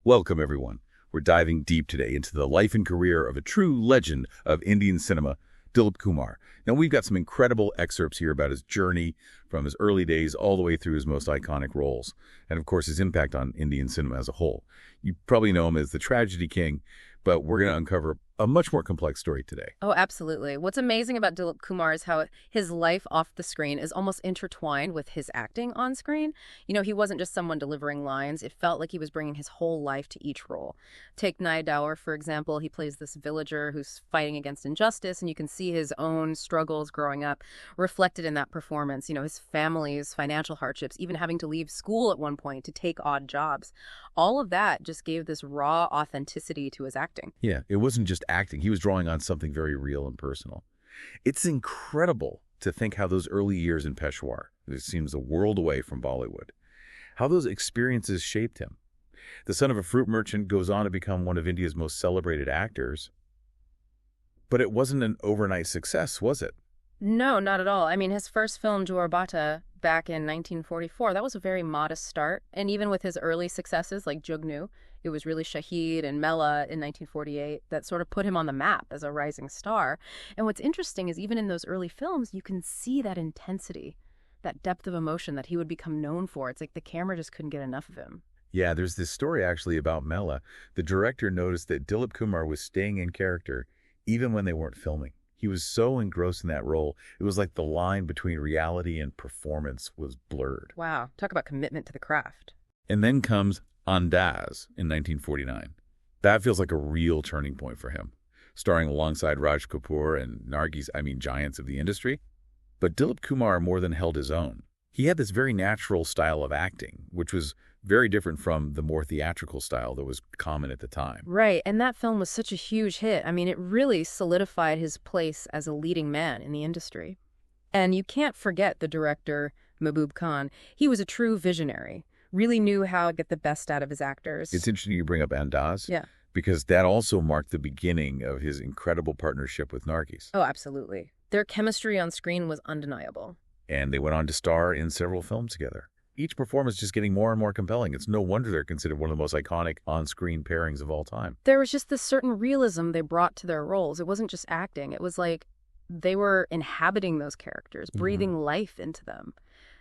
Welcome, everyone. We're diving deep today into the life and career of a true legend of Indian cinema, Dilip Kumar. Now, we've got some incredible excerpts here about his journey from his early days all the way through his most iconic roles, and of course, his impact on Indian cinema as a whole. You probably know him as the tragedy king, but we're going to uncover a much more complex story today. Oh, absolutely. What's amazing about Dilip Kumar is how his life off the screen is almost intertwined with his acting on screen. He wasn't just someone delivering lines. It felt like he was bringing his whole life to each role. Take Nai Daur, for example. He plays this villager who's fighting against injustice, and you can see his own struggles growing up reflected in that performance. His family's financial hardships, even having to leave school at one point to take odd jobs. All of that just gave this raw authenticity to his acting. Yeah, it wasn't just acting. He was drawing on something very real and personal. It's incredible to think how those early years in Peshawar, it seems a world away from Bollywood, how those experiences shaped him. The son of a fruit merchant goes on to become one of India's most celebrated actors. But it wasn't an overnight success, was it? No, not at all. His first film, Jor Bata, back in 1944, that was a very modest start. And even with his early successes like Jugnu, it was really Shahid and Mela in 1948 that sort of put him on the map as a rising star. And what's interesting is even in those early films, you can see that intensity, that depth of emotion that he would become known for. It's like the camera just couldn't get enough of him. Yeah, there's this story actually about Mela. The director noticed that Dilip Kumar was staying in character even when they weren't filming. He was so engrossed in that role, it was like the line between reality and performance was blurred. Wow, talk about commitment to the craft. And then comes Andaz in 1949. That feels like a real turning point for him, starring alongside Raj Kapoor and Nargis, giants of the industry. But Dilip Kumar more than held his own. He had this very natural style of acting, which was very different from the more theatrical style that was common at the time. Right, and that film was such a huge hit. It really solidified his place as a leading man in the industry. And you can't forget the director, Mahbub Khan. He was a true visionary, really knew how to get the best out of his actors. It's interesting you bring up Andaz. Yeah. Because that also marked the beginning of his incredible partnership with Nargis. Oh, absolutely. Their chemistry on screen was undeniable. And they went on to star in several films together. Each performance just getting more and more compelling. It's no wonder they're considered one of the most iconic on-screen pairings of all time. There was just this certain realism they brought to their roles. It wasn't just acting. It was like they were inhabiting those characters, breathing life into them.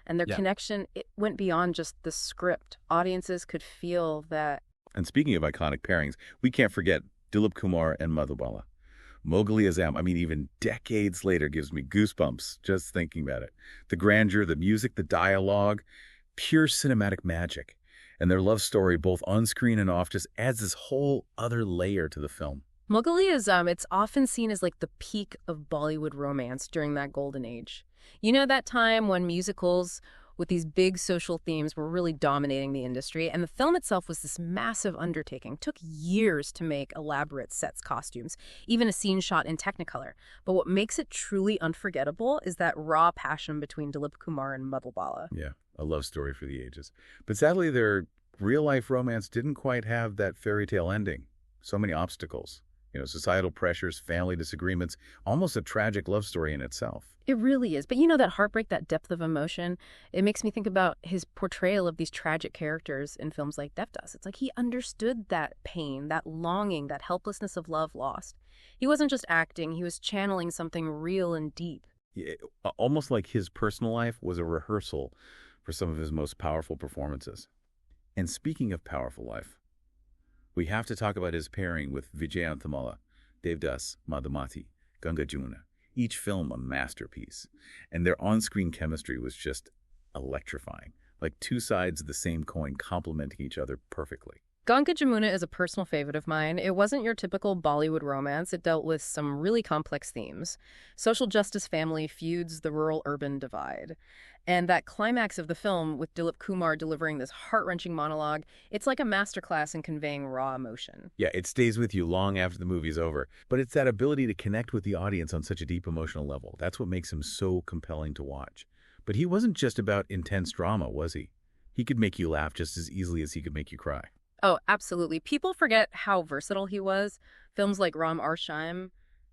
And their connection, it went beyond just the script. Audiences could feel that. And speaking of iconic pairings, we can't forget Dilip Kumar and Madhubala. Mughal Azam, even decades later, gives me goosebumps just thinking about it. The grandeur, the music, the dialogue, pure cinematic magic. And their love story, both on screen and off, just adds this whole other layer to the film. Mughal Azam, it's often seen as like the peak of Bollywood romance during that golden age. That time when musicals with these big social themes were really dominating the industry, and the film itself was this massive undertaking. It took years to make elaborate sets, costumes, even a scene shot in Technicolor. But what makes it truly unforgettable is that raw passion between Dilip Kumar and Madhubala. Yeah, a love story for the ages. But sadly, their real-life romance didn't quite have that fairy tale ending. So many obstacles. Societal pressures, family disagreements, almost a tragic love story in itself. It really is. But that heartbreak, that depth of emotion, it makes me think about his portrayal of these tragic characters in films like Devdas. It's like he understood that pain, that longing, that helplessness of love lost. He wasn't just acting, he was channeling something real and deep. Yeah, almost like his personal life was a rehearsal for some of his most powerful performances. And speaking of powerful life, we have to talk about his pairing with Vijayanthamala, Devdas, Madhumati, Ganga Jamuna. Each film a masterpiece. And their on-screen chemistry was just electrifying, like two sides of the same coin complementing each other perfectly. Ganga Jamuna is a personal favorite of mine. It wasn't your typical Bollywood romance. It dealt with some really complex themes. Social justice, family feuds, the rural-urban divide. And that climax of the film with Dilip Kumar delivering this heart-wrenching monologue, it's like a masterclass in conveying raw emotion. Yeah, it stays with you long after the movie's over. But it's that ability to connect with the audience on such a deep emotional level. That's what makes him so compelling to watch. But he wasn't just about intense drama, was he? He could make you laugh just as easily as he could make you cry. Oh, absolutely. People forget how versatile he was. Films like Ram Arshaim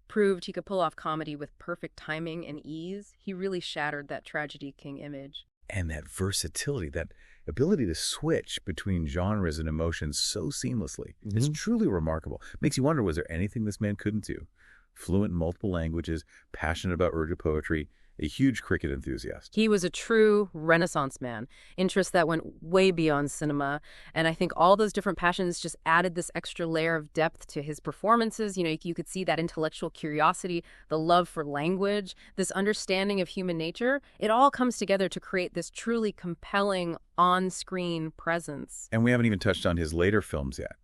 proved he could pull off comedy with perfect timing and ease. He really shattered that tragedy king image. And that versatility, that ability to switch between genres and emotions so seamlessly. It's truly remarkable. Makes you wonder, was there anything this man couldn't do? Fluent in multiple languages, passionate about Urdu poetry, a huge cricket enthusiast. He was a true Renaissance man, interests that went way beyond cinema. And I think all those different passions just added this extra layer of depth to his performances. You could see that intellectual curiosity, the love for language, this understanding of human nature. It all comes together to create this truly compelling on-screen presence. And we haven't even touched on his later films yet,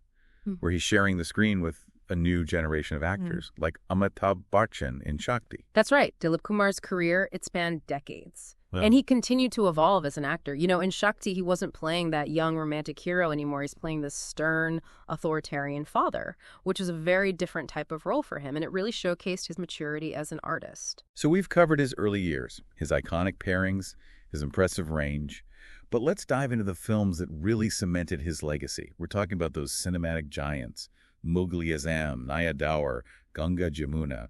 where he's sharing the screen with a new generation of actors, like Amitabh Bachchan in Shakti. That's right. Dilip Kumar's career, it spanned decades. Well, and he continued to evolve as an actor. In Shakti, he wasn't playing that young romantic hero anymore. He's playing this stern, authoritarian father, which is a very different type of role for him. And it really showcased his maturity as an artist. So we've covered his early years, his iconic pairings, his impressive range. But let's dive into the films that really cemented his legacy. We're talking about those cinematic giants, Mughal Azam, Naya Daur, Ganga Jamuna.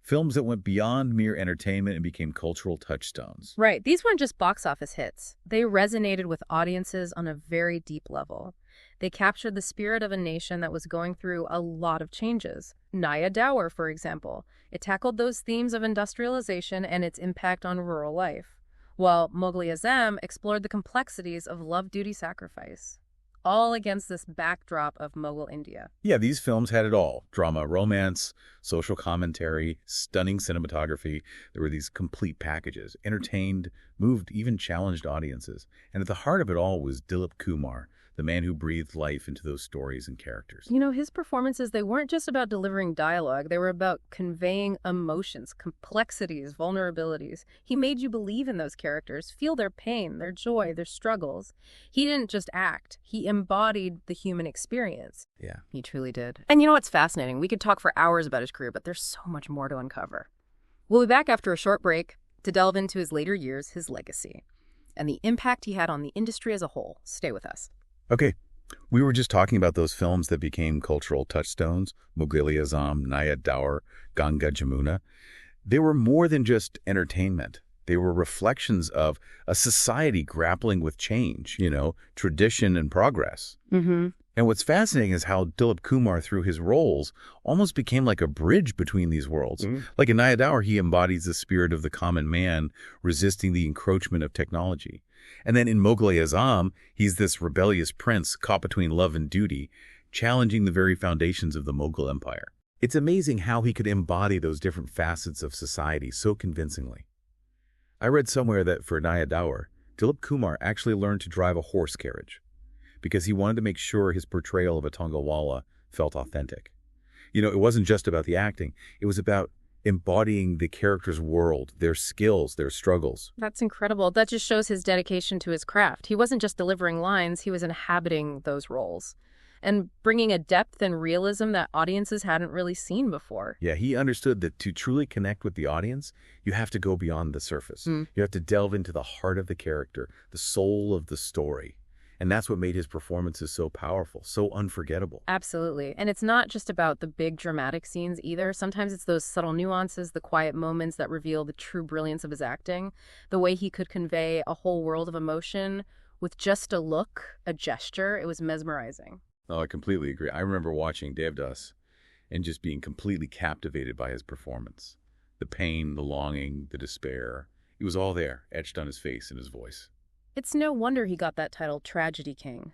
Films that went beyond mere entertainment and became cultural touchstones. Right. These weren't just box office hits. They resonated with audiences on a very deep level. They captured the spirit of a nation that was going through a lot of changes. Naya Daur, for example. It tackled those themes of industrialization and its impact on rural life, while Mughal Azam explored the complexities of love, duty, sacrifice, all against this backdrop of Mughal India. Yeah, these films had it all. Drama, romance, social commentary, stunning cinematography. There were these complete packages. Entertained, moved, even challenged audiences. And at the heart of it all was Dilip Kumar, the man who breathed life into those stories and characters. His performances, they weren't just about delivering dialogue. They were about conveying emotions, complexities, vulnerabilities. He made you believe in those characters, feel their pain, their joy, their struggles. He didn't just act. He embodied the human experience. Yeah. He truly did. And what's fascinating? We could talk for hours about his career, but there's so much more to uncover. We'll be back after a short break to delve into his later years, his legacy, and the impact he had on the industry as a whole. Stay with us. Okay, we were just talking about those films that became cultural touchstones, Mughal Azam, Naya Daur, Ganga Jamuna. They were more than just entertainment. They were reflections of a society grappling with change, tradition and progress. And what's fascinating is how Dilip Kumar, through his roles, almost became like a bridge between these worlds. Like in Naya Daur, he embodies the spirit of the common man resisting the encroachment of technology. And then in Mughal Azam, he's this rebellious prince caught between love and duty, challenging the very foundations of the Mughal Empire. It's amazing how he could embody those different facets of society so convincingly. I read somewhere that for Naya Daur, Dilip Kumar actually learned to drive a horse carriage because he wanted to make sure his portrayal of a Tongawala felt authentic. It wasn't just about the acting. It was about embodying the character's world, their skills, their struggles. That's incredible. That just shows his dedication to his craft. He wasn't just delivering lines, he was inhabiting those roles and bringing a depth and realism that audiences hadn't really seen before. Yeah, he understood that to truly connect with the audience, you have to go beyond the surface. You have to delve into the heart of the character, the soul of the story. And that's what made his performances so powerful, so unforgettable. Absolutely. And it's not just about the big dramatic scenes either. Sometimes it's those subtle nuances, the quiet moments that reveal the true brilliance of his acting, the way he could convey a whole world of emotion with just a look, a gesture. It was mesmerizing. Oh, I completely agree. I remember watching Devdas and just being completely captivated by his performance. The pain, the longing, the despair. It was all there, etched on his face and his voice. It's no wonder he got that title, Tragedy King.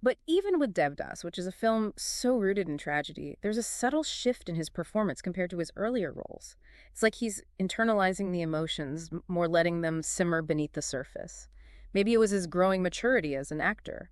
But even with Devdas, which is a film so rooted in tragedy, there's a subtle shift in his performance compared to his earlier roles. It's like he's internalizing the emotions, more letting them simmer beneath the surface. Maybe it was his growing maturity as an actor.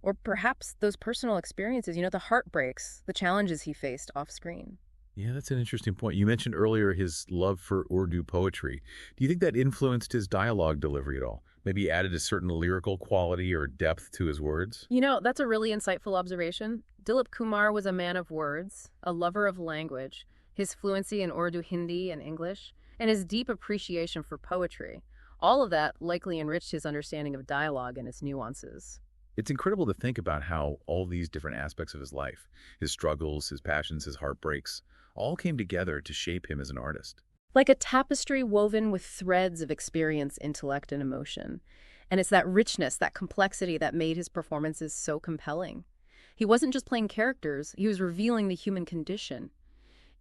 Or perhaps those personal experiences, the heartbreaks, the challenges he faced off screen. Yeah, that's an interesting point. You mentioned earlier his love for Urdu poetry. Do you think that influenced his dialogue delivery at all? Maybe added a certain lyrical quality or depth to his words? That's a really insightful observation. Dilip Kumar was a man of words, a lover of language. His fluency in Urdu, Hindi, and English, and his deep appreciation for poetry. All of that likely enriched his understanding of dialogue and its nuances. It's incredible to think about how all these different aspects of his life, his struggles, his passions, his heartbreaks, all came together to shape him as an artist. Like a tapestry woven with threads of experience, intellect, and emotion. And it's that richness, that complexity that made his performances so compelling. He wasn't just playing characters, he was revealing the human condition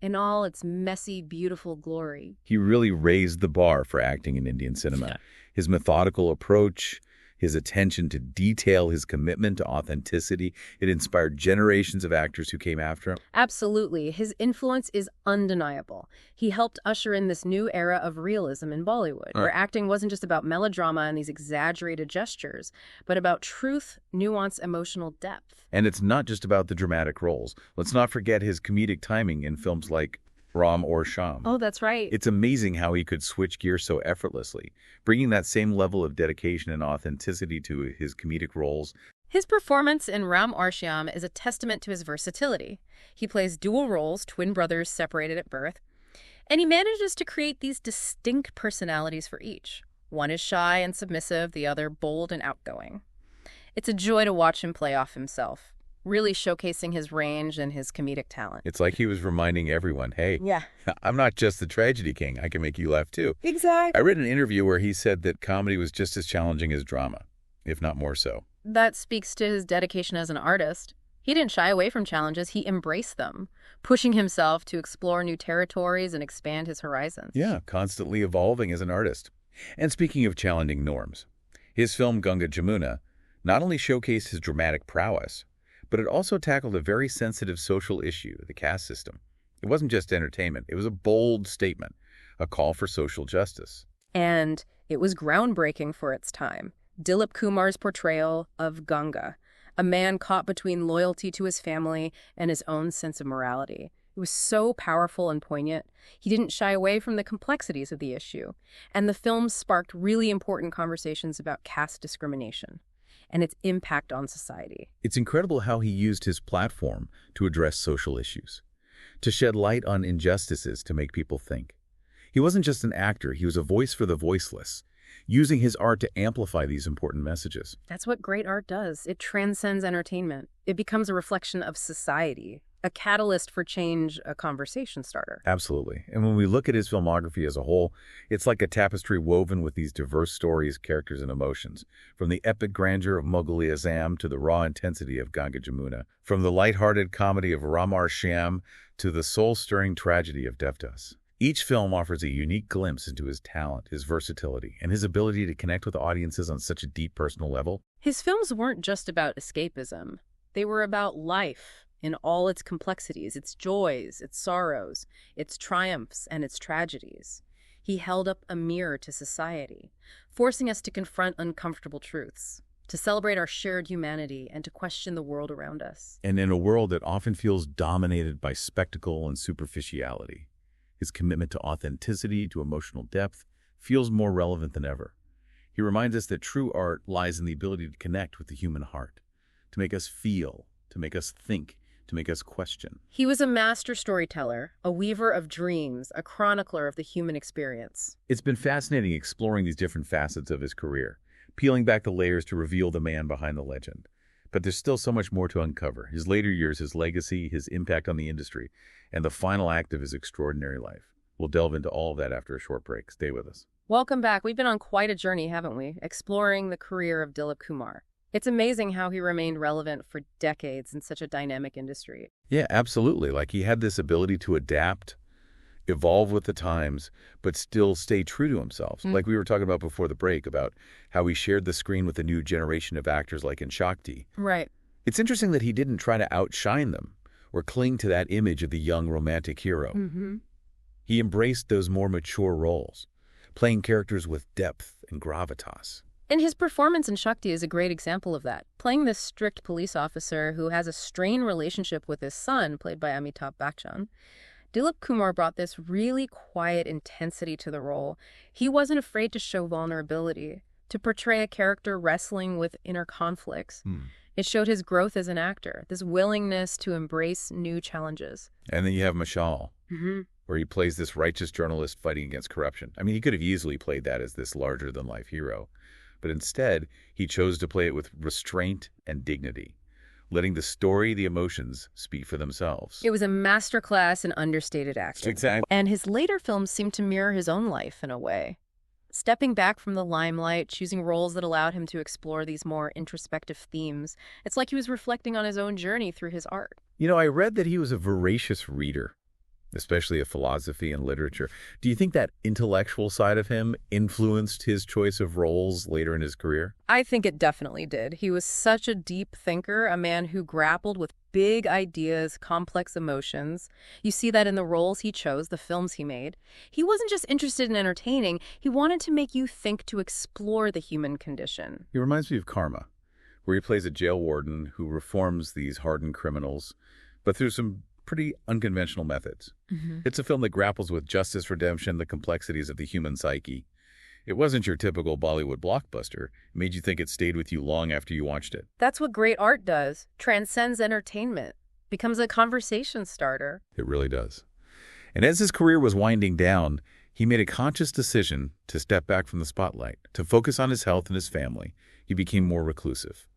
in all its messy, beautiful glory. He really raised the bar for acting in Indian cinema. Yeah. His methodical approach, his attention to detail, his commitment to authenticity, it inspired generations of actors who came after him. Absolutely. His influence is undeniable. He helped usher in this new era of realism in Bollywood, where acting wasn't just about melodrama and these exaggerated gestures, but about truth, nuance, emotional depth. And it's not just about the dramatic roles. Let's not forget his comedic timing in films like Ram or Sham. Oh, that's right. It's amazing how he could switch gears so effortlessly, bringing that same level of dedication and authenticity to his comedic roles. His performance in Ram Aur Shyam is a testament to his versatility. He plays dual roles, twin brothers separated at birth, and he manages to create these distinct personalities for each. One is shy and submissive, the other bold and outgoing. It's a joy to watch him play off himself, really showcasing his range and his comedic talent. It's like he was reminding everyone, hey, Yeah. I'm not just the tragedy king. I can make you laugh too. Exactly. I read an interview where he said that comedy was just as challenging as drama, if not more so. That speaks to his dedication as an artist. He didn't shy away from challenges, he embraced them, pushing himself to explore new territories and expand his horizons. Yeah, constantly evolving as an artist. And speaking of challenging norms, his film Ganga Jamuna not only showcased his dramatic prowess, but it also tackled a very sensitive social issue, the caste system. It wasn't just entertainment, it was a bold statement, a call for social justice. And it was groundbreaking for its time. Dilip Kumar's portrayal of Ganga, a man caught between loyalty to his family and his own sense of morality. It was so powerful and poignant. He didn't shy away from the complexities of the issue. And the film sparked really important conversations about caste discrimination and its impact on society. It's incredible how he used his platform to address social issues, to shed light on injustices, to make people think. He wasn't just an actor, he was a voice for the voiceless, using his art to amplify these important messages. That's what great art does. It transcends entertainment. It becomes a reflection of society, a catalyst for change, a conversation starter. Absolutely. And when we look at his filmography as a whole, it's like a tapestry woven with these diverse stories, characters, and emotions. From the epic grandeur of Mughal Azam to the raw intensity of Ganga Jamuna. From the lighthearted comedy of Ram Aur Shyam to the soul-stirring tragedy of Devdas. Each film offers a unique glimpse into his talent, his versatility, and his ability to connect with audiences on such a deep personal level. His films weren't just about escapism. They were about life in all its complexities, its joys, its sorrows, its triumphs, and its tragedies. He held up a mirror to society, forcing us to confront uncomfortable truths, to celebrate our shared humanity, and to question the world around us. And in a world that often feels dominated by spectacle and superficiality, his commitment to authenticity, to emotional depth, feels more relevant than ever. He reminds us that true art lies in the ability to connect with the human heart, to make us feel, to make us think, to make us question. He was a master storyteller, a weaver of dreams, a chronicler of the human experience. It's been fascinating exploring these different facets of his career, peeling back the layers to reveal the man behind the legend. But there's still so much more to uncover. His later years, his legacy, his impact on the industry, and the final act of his extraordinary life. We'll delve into all of that after a short break. Stay with us. Welcome back. We've been on quite a journey, haven't we? Exploring the career of Dilip Kumar. It's amazing how he remained relevant for decades in such a dynamic industry. Yeah, absolutely. Like he had this ability to adapt, evolve with the times, but still stay true to himself. Like we were talking about before the break, about how he shared the screen with a new generation of actors like in Shakti. Right. It's interesting that he didn't try to outshine them or cling to that image of the young romantic hero. He embraced those more mature roles, playing characters with depth and gravitas. And his performance in Shakti is a great example of that. Playing this strict police officer who has a strained relationship with his son, played by Amitabh Bachchan, Dilip Kumar brought this really quiet intensity to the role. He wasn't afraid to show vulnerability, to portray a character wrestling with inner conflicts. It showed his growth as an actor, this willingness to embrace new challenges. And then you have Mashal, where he plays this righteous journalist fighting against corruption. I mean, he could have easily played that as this larger-than-life hero. But instead, he chose to play it with restraint and dignity, letting the story, the emotions, speak for themselves. It was a masterclass in understated acting. Exactly. And his later films seemed to mirror his own life in a way. stepping back from the limelight, choosing roles that allowed him to explore these more introspective themes. It's like he was reflecting on his own journey through his art. I read that he was a voracious reader, especially of philosophy and literature. Do you think that intellectual side of him influenced his choice of roles later in his career? I think it definitely did. He was such a deep thinker, a man who grappled with big ideas, complex emotions. You see that in the roles he chose, the films he made. He wasn't just interested in entertaining, he wanted to make you think, to explore the human condition. He reminds me of Karma, where he plays a jail warden who reforms these hardened criminals, but through some pretty unconventional methods. It's a film that grapples with justice, redemption, the complexities of the human psyche. It wasn't your typical Bollywood blockbuster. It made you think it stayed with you long after you watched it. That's what great art does. Transcends entertainment. Becomes a conversation starter. It really does. And as his career was winding down, he made a conscious decision to step back from the spotlight, to focus on his health and his family. He became more reclusive.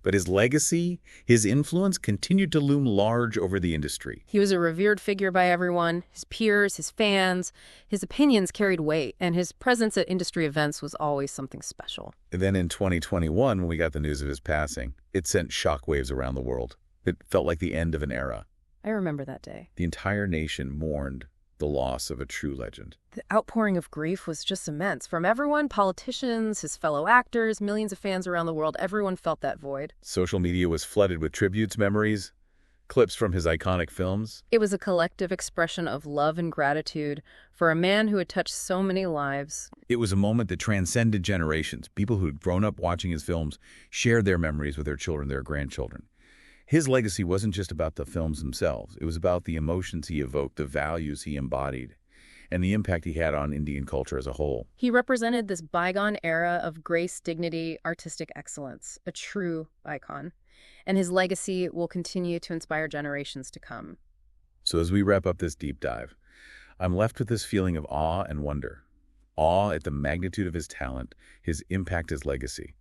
But his legacy, his influence, continued to loom large over the industry. He was a revered figure by everyone, his peers, his fans. His opinions carried weight, and his presence at industry events was always something special. And then in 2021, when we got the news of his passing, it sent shockwaves around the world. It felt like the end of an era. I remember that day. The entire nation mourned the loss of a true legend. The outpouring of grief was just immense. From everyone, politicians, his fellow actors, millions of fans around the world, everyone felt that void. Social media was flooded with tributes, memories, clips from his iconic films. It was a collective expression of love and gratitude for a man who had touched so many lives. It was a moment that transcended generations. People who had grown up watching his films shared their memories with their children, their grandchildren. His legacy wasn't just about the films themselves. It was about the emotions he evoked, the values he embodied, and the impact he had on Indian culture as a whole. He represented this bygone era of grace, dignity, artistic excellence, a true icon. And his legacy will continue to inspire generations to come. So as we wrap up this deep dive, I'm left with this feeling of awe and wonder. Awe at the magnitude of his talent, his impact, his legacy,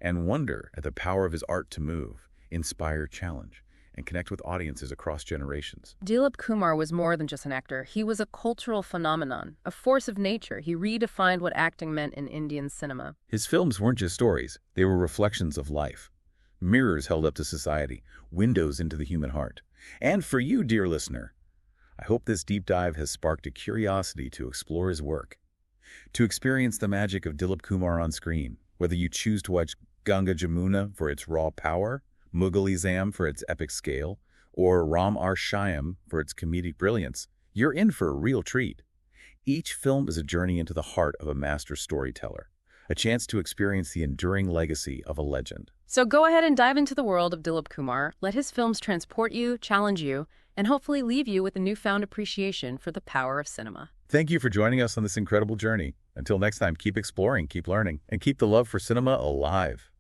and wonder at the power of his art to move, inspire, challenge, and connect with audiences across generations. Dilip Kumar was more than just an actor. He was a cultural phenomenon, a force of nature. He redefined what acting meant in Indian cinema. His films weren't just stories. They were reflections of life. Mirrors held up to society, windows into the human heart. And for you, dear listener, I hope this deep dive has sparked a curiosity to explore his work, to experience the magic of Dilip Kumar on screen, whether you choose to watch Ganga Jamuna for its raw power, Mughal Azam for its epic scale, or Ram Shyam for its comedic brilliance, you're in for a real treat. Each film is a journey into the heart of a master storyteller, a chance to experience the enduring legacy of a legend. So go ahead and dive into the world of Dilip Kumar. Let his films transport you, challenge you, and hopefully leave you with a newfound appreciation for the power of cinema. Thank you for joining us on this incredible journey. Until next time, keep exploring, keep learning, and keep the love for cinema alive.